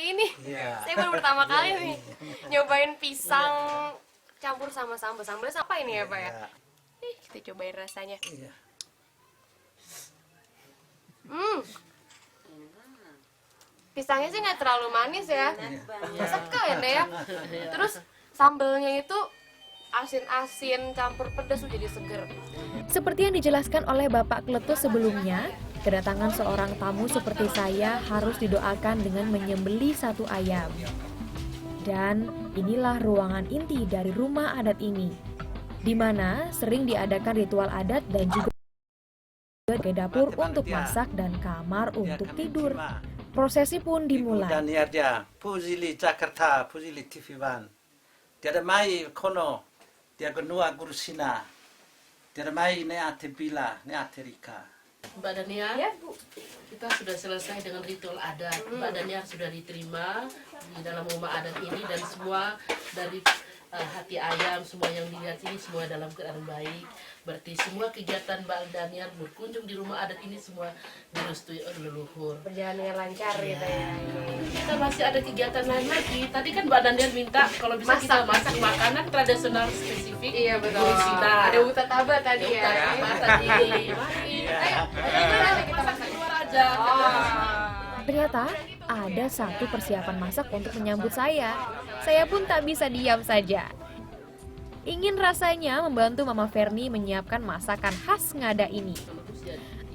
kali ini. Saya baru pertama kali nih nyobain pisang campur sama sambal. Sambalnya apa ini ya Pak ya? Kita cobain rasanya. Pisangnya sih nggak terlalu manis ya, sekan ya. Terus sambalnya itu asin-asin campur pedas jadi seger. Seperti yang dijelaskan oleh Bapak Kletus sebelumnya, kedatangan seorang tamu seperti saya harus didoakan dengan menyembelih satu ayam. Dan inilah ruangan inti dari rumah adat ini, di mana sering diadakan ritual adat dan juga dapur untuk masak dan kamar untuk tidur. Prosesi pun dimulai. Puzili Jakarta, Puzili TV1. Dia ada mai kono, dia genua gursina. Dia ada mai ne ate bila, ne ate rika. Mbak Dania, Ya Bu. kita sudah selesai dengan ritual adat. Mbak Dania sudah diterima di dalam rumah adat ini dan semua dari hati ayam, semua yang dilihat ini semua dalam keadaan baik. Berarti semua kegiatan Mbak Dania berkunjung di rumah adat ini semua direstui oleh leluhur. Berjalan dengan lancar gitu ya. Kita masih ada kegiatan lain lagi. Tadi kan Mbak Daniel minta kalau bisa kita masak makanan tradisional spesifik. Iya betul. Gursina. Ada utataba tadi ya. Utataba tadi. Mari. Ayo kita masak di luar aja. Ternyata ada satu persiapan masak untuk menyambut saya. Saya pun tak bisa diam saja. Ingin rasanya membantu Mama Verni menyiapkan masakan khas Ngada ini.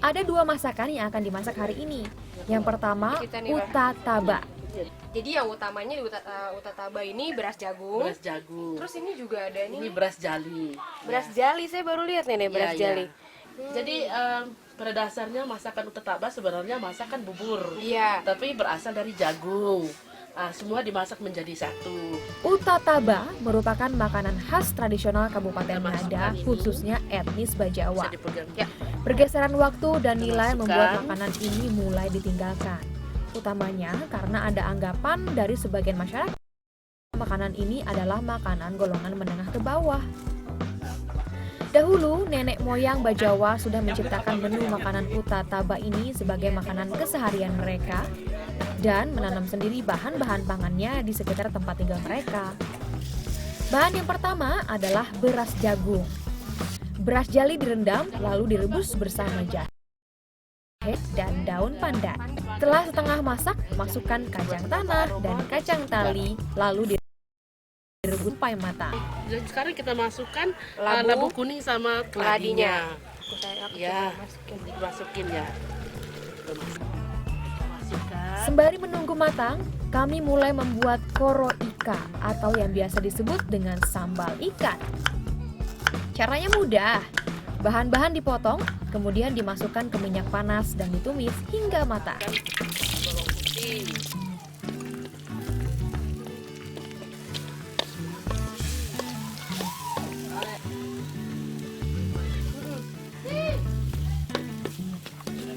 Ada 2 masakan yang akan dimasak hari ini. Yang pertama, utataba. Jadi yang utamanya di utataba ini beras jagung. Beras jagung. Terus ini juga ada Ini beras jali. beras jali. Saya baru lihat nih beras jali. Jadi pada dasarnya masakan utataba sebenarnya masakan bubur. Iya. Tapi berasal dari jagung. Semua dimasak menjadi satu. Utataba merupakan makanan khas tradisional Kabupaten Ngada, khususnya etnis Bajawa. Bisa dipegang. Pergeseran waktu dan nilai Masukkan. membuat makanan ini mulai ditinggalkan. Utamanya karena ada anggapan dari sebagian masyarakat makanan ini adalah makanan golongan menengah ke bawah. Dahulu, nenek moyang Bajawa sudah menciptakan menu makanan utataba ini sebagai makanan keseharian mereka dan menanam sendiri bahan-bahan pangannya di sekitar tempat tinggal mereka. Bahan yang pertama adalah beras jagung. Beras jali direndam lalu direbus bersama jahe dan daun pandan. Setelah setengah masak, masukkan kacang tanah dan kacang tali lalu direbus sampai matang. Dan sekarang kita masukkan Labu. labu kuning sama keladinya. Ya, masukin. dimasukin ya. Masukkan. Sembari menunggu matang, kami mulai membuat koro ika atau yang biasa disebut dengan sambal ikan. Caranya mudah. Bahan-bahan dipotong, kemudian dimasukkan ke minyak panas dan ditumis hingga matang. Bawang putih.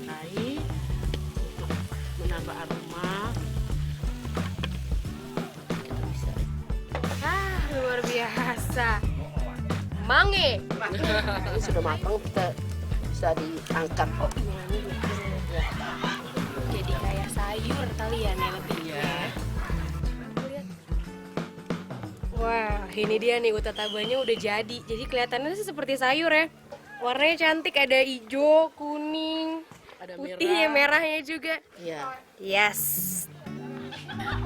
Air untuk menambah aroma. Kita bisa. Luar biasa. Mange. Ini sudah matang, kita bisa diangkat. Jadi kayak sayur kali ya nih lebih. Wah, ini dia nih utatabanya udah jadi. Jadi kelihatannya sih seperti sayur ya. Warnanya cantik, ada hijau, kuning, Ada putih, merahnya juga. Iya. Yes.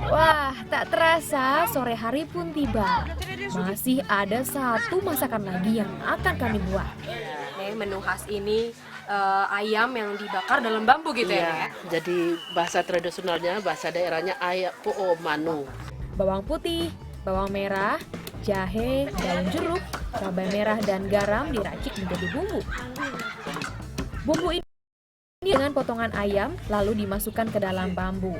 Wah, tak terasa sore hari pun tiba. Masih ada satu masakan lagi yang akan kami buat. Nih menu khas ini ayam yang dibakar dalam bambu gitu ya. Iya. Jadi bahasa tradisionalnya, bahasa daerahnya ayam po manu. Bawang putih, bawang merah, jahe, daun jeruk, cabai merah dan garam diracik menjadi bumbu. Bumbu ini dengan potongan ayam lalu dimasukkan ke dalam bambu.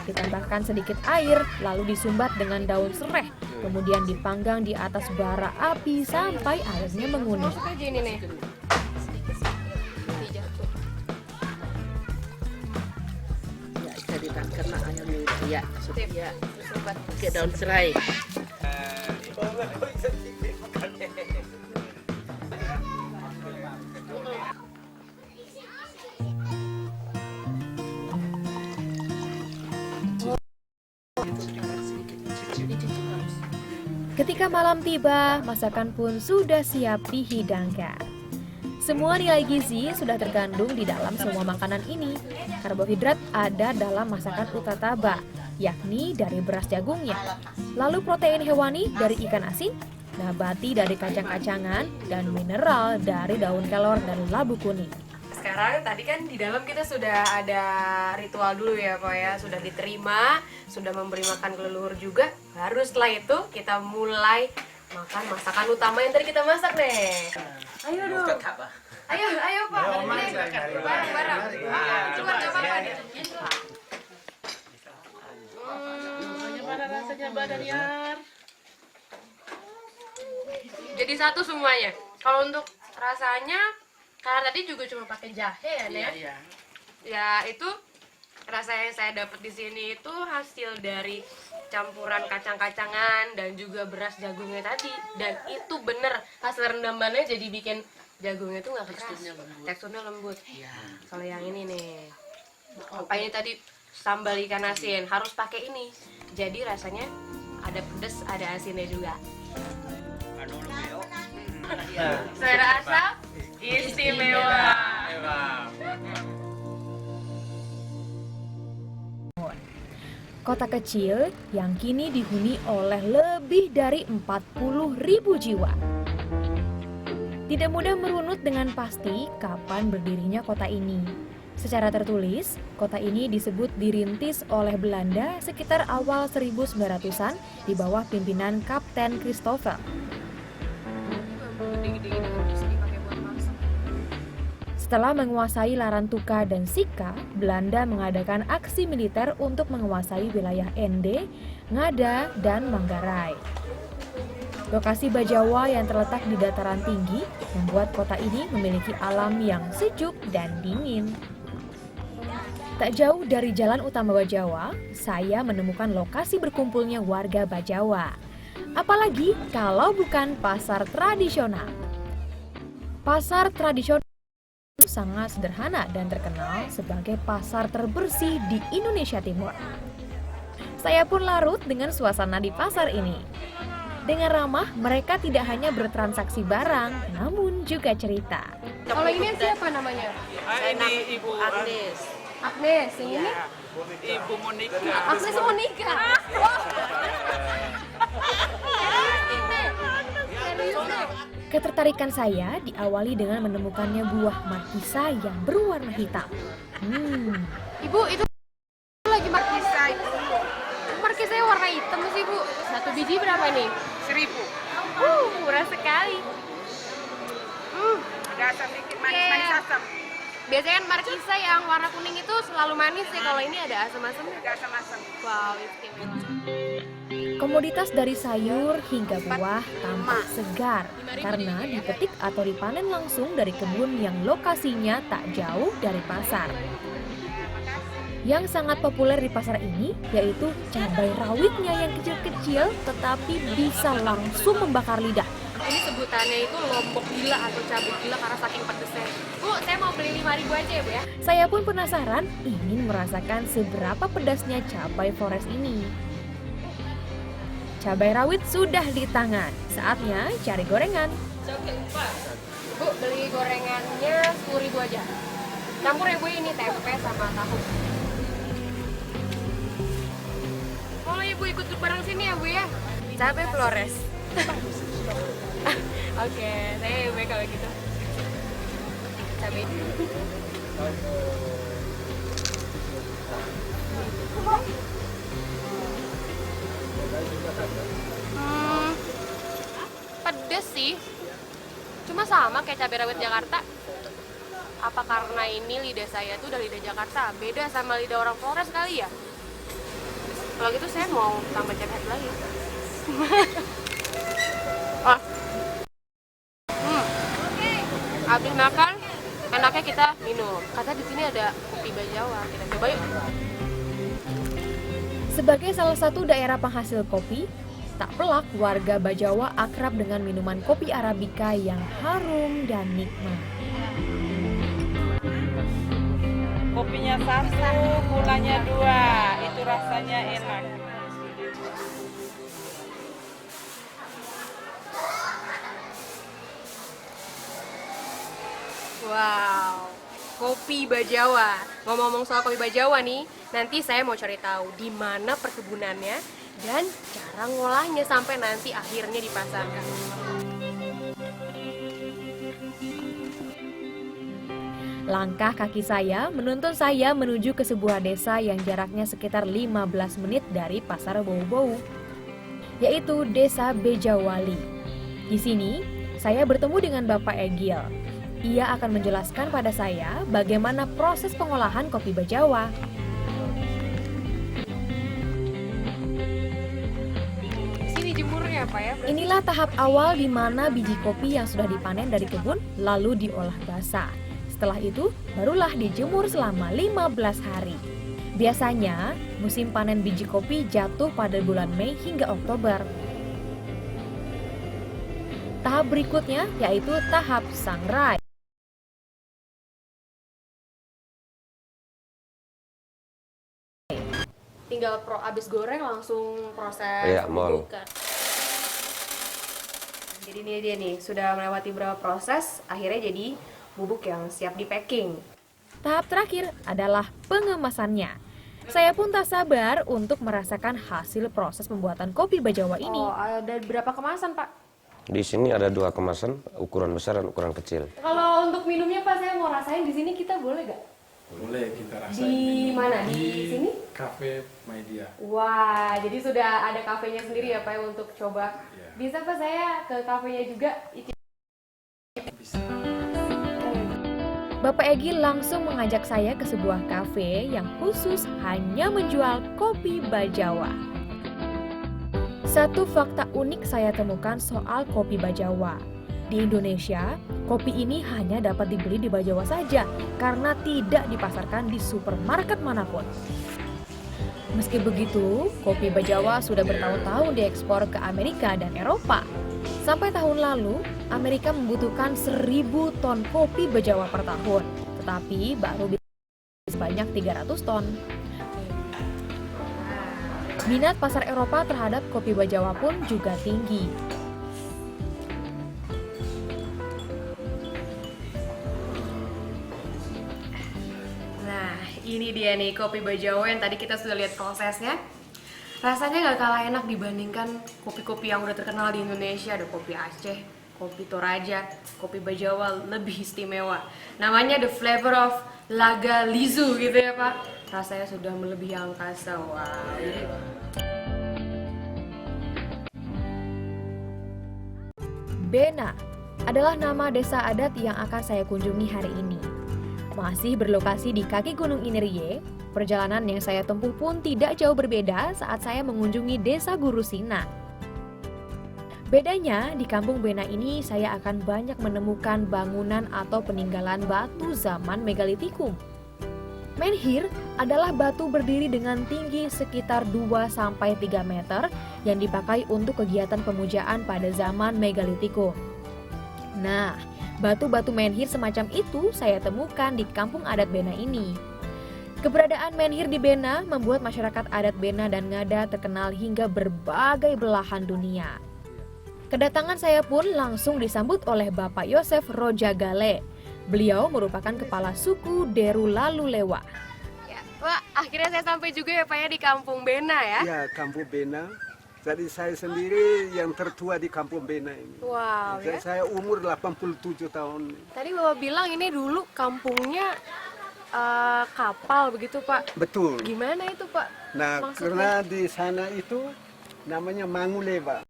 Ditambahkan sedikit air lalu disumbat dengan daun serai. Kemudian dipanggang di atas bara api sampai airnya menguning. Masuk aja ini nih. Ya, jadi karena ayamnya itu ya, ya, Sobat. pakai daun serai. Ketika malam tiba, masakan pun sudah siap dihidangkan. Semua nilai gizi sudah terkandung di dalam semua makanan ini. Karbohidrat ada dalam masakan utataba, yakni dari beras jagungnya. Lalu protein hewani dari ikan asin, nabati dari kacang-kacangan, dan mineral dari daun kelor dan labu kuning. Sekarang tadi kan di dalam kita sudah ada ritual dulu ya Pak ya, sudah diterima, sudah memberi makan ke leluhur juga. Baru setelah itu kita mulai makan masakan utama yang tadi kita masak nih. Ayo dong. Ayo Pak. Bareng-bareng. Cuma nggak apa-apa deh. Gimana rasanya Mbak Daniar? Jadi satu semuanya. Kalau untuk rasanya, karena tadi juga cuma pakai jahe ya, Nek? Iya. Ya itu rasa yang saya dapat di sini itu hasil dari campuran kacang-kacangan dan juga beras jagungnya tadi, dan itu bener hasil rendamannya jadi bikin jagungnya itu nggak keras, teksturnya lembut. Iya. Kalau yang ini nih, apa ini tadi sambal ikan asin harus pakai ini, jadi rasanya ada pedas ada asinnya juga. Selera asal istimewa. Kota kecil yang kini dihuni oleh lebih dari 40.000 jiwa. Tidak mudah merunut dengan pasti kapan berdirinya kota ini. Secara tertulis, kota ini disebut dirintis oleh Belanda sekitar awal 1900-an di bawah pimpinan Kapten Christopher. Setelah menguasai Larantuka dan Sika, Belanda mengadakan aksi militer untuk menguasai wilayah Ende, Ngada, dan Manggarai. Lokasi Bajawa yang terletak di dataran tinggi membuat kota ini memiliki alam yang sejuk dan dingin. Tak jauh dari jalan utama Bajawa, saya menemukan lokasi berkumpulnya warga Bajawa. Apalagi kalau bukan pasar tradisional. Pasar tradisional sangat sederhana dan terkenal sebagai pasar terbersih di Indonesia Timur. Saya pun larut dengan suasana di pasar ini. Dengan ramah, mereka tidak hanya bertransaksi barang, namun juga cerita. Kalau ini siapa namanya? Ini Ibu Agnes. Agnes, yang ini? Ibu Monika. Agnes Monika. Ketertarikan saya diawali dengan menemukannya buah markisa yang berwarna hitam. Ibu, itu lagi markisa. Markisanya warna hitam sih, Bu. Satu biji berapa nih? 1.000. Murah sekali. Ada asam dikit, manis-manis asam. Biasanya kan markisa yang warna kuning itu selalu manis ya. Kalau ini ada asam-asamnya. Ada asam-asam. Wow, istimewa. Komoditas dari sayur hingga buah tampak segar karena dipetik atau dipanen langsung dari kebun yang lokasinya tak jauh dari pasar. Yang sangat populer di pasar ini yaitu cabai rawitnya yang kecil-kecil tetapi bisa langsung membakar lidah. Ini sebutannya itu lombok gila atau cabai gila karena saking pedesnya. Bu, saya mau beli 5.000 aja ya, Bu ya. Saya pun penasaran ingin merasakan seberapa pedasnya cabai forest ini. Cabai rawit sudah di tangan, saatnya cari gorengan. Bu, beli gorengannya 10.000 aja. Campur ya Bu, ini tempe sama tahu. Kalau Ibu ikut bareng sini ya Bu ya. Cabai Flores. Oke, saya ya Bu ya kalau gitu. Cabai. Pedes sih, cuma sama kayak cabai rawit Jakarta. Apa karena ini lidah saya tuh udah lidah Jakarta, beda sama lidah orang Flores kali ya? Kalau gitu saya mau tambah cabai lagi. Habis makan, enaknya kita minum. Kata di sini ada kopi Bajawa, kita coba yuk. Sebagai salah satu daerah penghasil kopi, tak pelak warga Bajawa akrab dengan minuman kopi Arabica yang harum dan nikmat. Kopinya 1, gulanya 2. Itu rasanya enak. Wow, kopi Bajawa. Ngomong-ngomong soal kopi Bajawa nih, nanti saya mau cari tahu di mana perkebunannya dan cara ngolahnya sampai nanti akhirnya dipasarkan. Langkah kaki saya menuntun saya menuju ke sebuah desa yang jaraknya sekitar 15 menit dari Pasar Bau-Bau, yaitu Desa Bejawali. Di sini, saya bertemu dengan Bapak Egil. Ia akan menjelaskan pada saya bagaimana proses pengolahan kopi Bajawa. Sini jemurnya Pak ya? Inilah tahap awal di mana biji kopi yang sudah dipanen dari kebun lalu diolah basah. Setelah itu, barulah dijemur selama 15 hari. Biasanya, musim panen biji kopi jatuh pada bulan Mei hingga Oktober. Tahap berikutnya yaitu tahap sangrai. Tinggal abis goreng langsung proses Iya, mol. pembubukan. Jadi ini dia nih, sudah melewati beberapa proses, akhirnya jadi bubuk yang siap di packing. Tahap terakhir adalah pengemasannya. Saya pun tak sabar untuk merasakan hasil proses pembuatan kopi Bajawa ini. Oh, ada berapa kemasan Pak? Di sini ada 2 kemasan, ukuran besar dan ukuran kecil. Kalau untuk minumnya Pak, saya mau rasain di sini, kita boleh gak? Boleh kita rasain. Di mana? Di sini? Cafe Maidia. Wah, jadi sudah ada kafenya sendiri ya Pak ya, untuk coba. Iya. Bisa Pak saya ke kafenya juga? Bisa. Bapak Egi langsung mengajak saya ke sebuah kafe yang khusus hanya menjual kopi Bajawa. Satu fakta unik saya temukan soal kopi Bajawa. Di Indonesia, kopi ini hanya dapat dibeli di Bajawa saja karena tidak dipasarkan di supermarket manapun. Meski begitu, kopi Bajawa sudah bertahun-tahun diekspor ke Amerika dan Eropa. Sampai tahun lalu, Amerika membutuhkan 1.000 ton kopi Bajawa per tahun, tetapi baru bisa sebanyak 300 ton. Minat pasar Eropa terhadap kopi Bajawa pun juga tinggi. Nah, ini dia nih kopi Bajawa yang tadi kita sudah lihat prosesnya. Rasanya nggak kalah enak dibandingkan kopi-kopi yang udah terkenal di Indonesia. Ada kopi Aceh, kopi Toraja, kopi Bajawa lebih istimewa. Namanya The Flavor of Laga Lizu gitu ya Pak. Rasanya sudah melebihi angkasa. Wow. Bena adalah nama desa adat yang akan saya kunjungi hari ini. Masih berlokasi di kaki Gunung Inerie, perjalanan yang saya tempuh pun tidak jauh berbeda saat saya mengunjungi desa Gurusina. Bedanya, di kampung Bena ini saya akan banyak menemukan bangunan atau peninggalan batu zaman megalitikum. Menhir adalah batu berdiri dengan tinggi sekitar 2-3 meter yang dipakai untuk kegiatan pemujaan pada zaman megalitikum. Nah, batu-batu menhir semacam itu saya temukan di kampung adat Bena ini. Keberadaan menhir di Bena membuat masyarakat adat Bena dan Ngada terkenal hingga berbagai belahan dunia. Kedatangan saya pun langsung disambut oleh Bapak Yosef Rojagale. Beliau merupakan kepala suku Deru Lalu Lewa. Ya, Pak, akhirnya saya sampai juga ya Pak ya di kampung Bena ya. Ya, Kampung Bena. Jadi saya sendiri yang tertua di Kampung Bena ini. Wow Jadi ya. saya umur 87 tahun. Tadi Bapak bilang ini dulu kampungnya kapal begitu Pak. Betul. Gimana itu Pak? Nah, Maksudnya? karena di sana itu namanya Manguleva.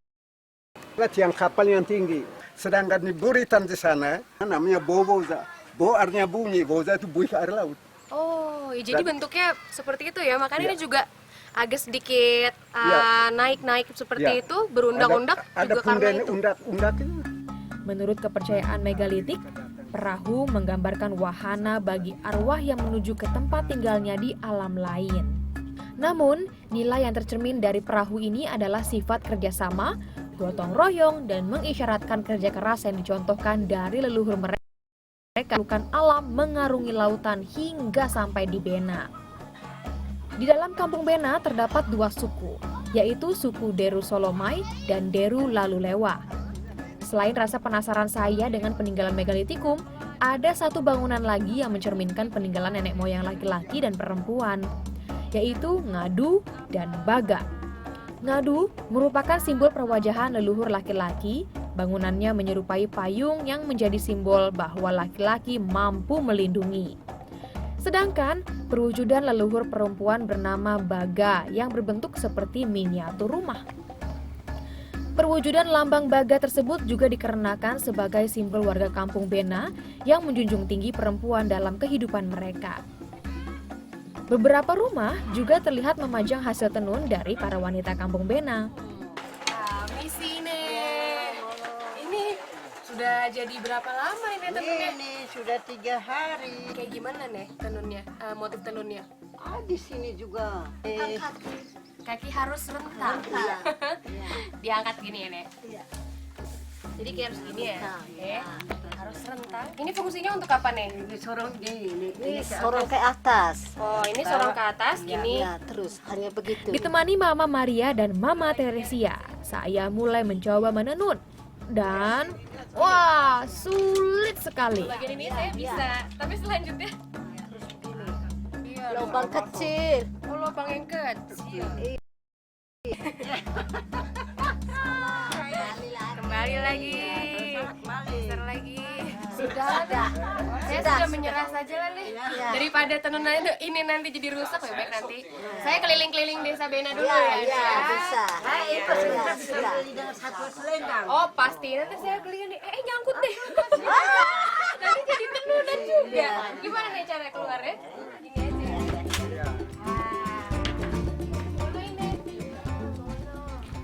Tiang kapal yang tinggi. Sedangkan di Buritan di sana namanya Boboza. Bo artinya bunyi, Boza itu buih air laut. Oh, ya jadi bentuknya seperti itu ya. Makanya Ya. ini juga agak sedikit Ya. naik-naik seperti Ya. itu, berundak-undak Ada juga karena itu. undak-undak itu. Menurut kepercayaan megalitik, perahu menggambarkan wahana bagi arwah yang menuju ke tempat tinggalnya di alam lain. Namun, nilai yang tercermin dari perahu ini adalah sifat kerjasama, gotong royong, dan mengisyaratkan kerja keras yang dicontohkan dari leluhur mereka. Bukan alam mengarungi lautan hingga sampai di Bena. Di dalam kampung Bena terdapat 2 suku, yaitu suku Deru Solomai dan Deru Lalu Lewa. Selain rasa penasaran saya dengan peninggalan megalitikum, ada satu bangunan lagi yang mencerminkan peninggalan nenek moyang laki-laki dan perempuan, yaitu ngadu dan baga. Ngadu merupakan simbol perwajahan leluhur laki-laki. Bangunannya menyerupai payung yang menjadi simbol bahwa laki-laki mampu melindungi. Sedangkan perwujudan leluhur perempuan bernama baga yang berbentuk seperti miniatur rumah. Perwujudan lambang baga tersebut juga dikarenakan sebagai simbol warga Kampung Bena yang menjunjung tinggi perempuan dalam kehidupan mereka. Beberapa rumah juga terlihat memajang hasil tenun dari para wanita Kampung Bena. Misi nih. Ini sudah jadi berapa lama ini tenunnya? Ini sudah 3 hari. Kayak gimana nih tenunnya? Motif tenunnya? Di sini juga. Kaki harus rentang. Diangkat gini ya, Nek? Iya. Jadi kayak harus gini ya? Oke. Iya. Harus rentang. Ini fungsinya untuk apa, Nek? Ini sorong ke atas. Oh, ini sorong ke atas, gini. Ya, terus hanya begitu. Ditemani Mama Maria dan Mama Teresia, saya mulai mencoba menenun. Dan, wah, sulit sekali. Bagian ini saya bisa, tapi selanjutnya Lubang kecil. oh, lubang yang kecil. Kembali lagi. Geser lagi. Sudah ada. Saya sudah menyerah saja lah nih. Daripada tenunannya ini nanti jadi rusak, lebih baik nanti. Saya keliling-keliling desa Bena dulu ya. Bisa. Oh pasti nanti saya keliling nih. Nyangkut deh. Nanti jadi tenunan juga. Gimana nih cara keluarnya? Gini aja.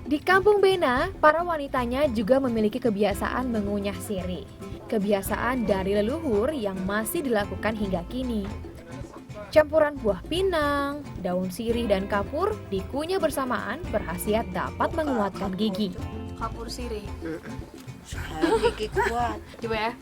Di Kampung Bena, para wanitanya juga memiliki kebiasaan mengunyah sirih. Kebiasaan dari leluhur yang masih dilakukan hingga kini. Campuran buah pinang, daun sirih dan kapur dikunyah bersamaan berkhasiat dapat menguatkan gigi. Kapur sirih. Gigi kuat. Coba ya.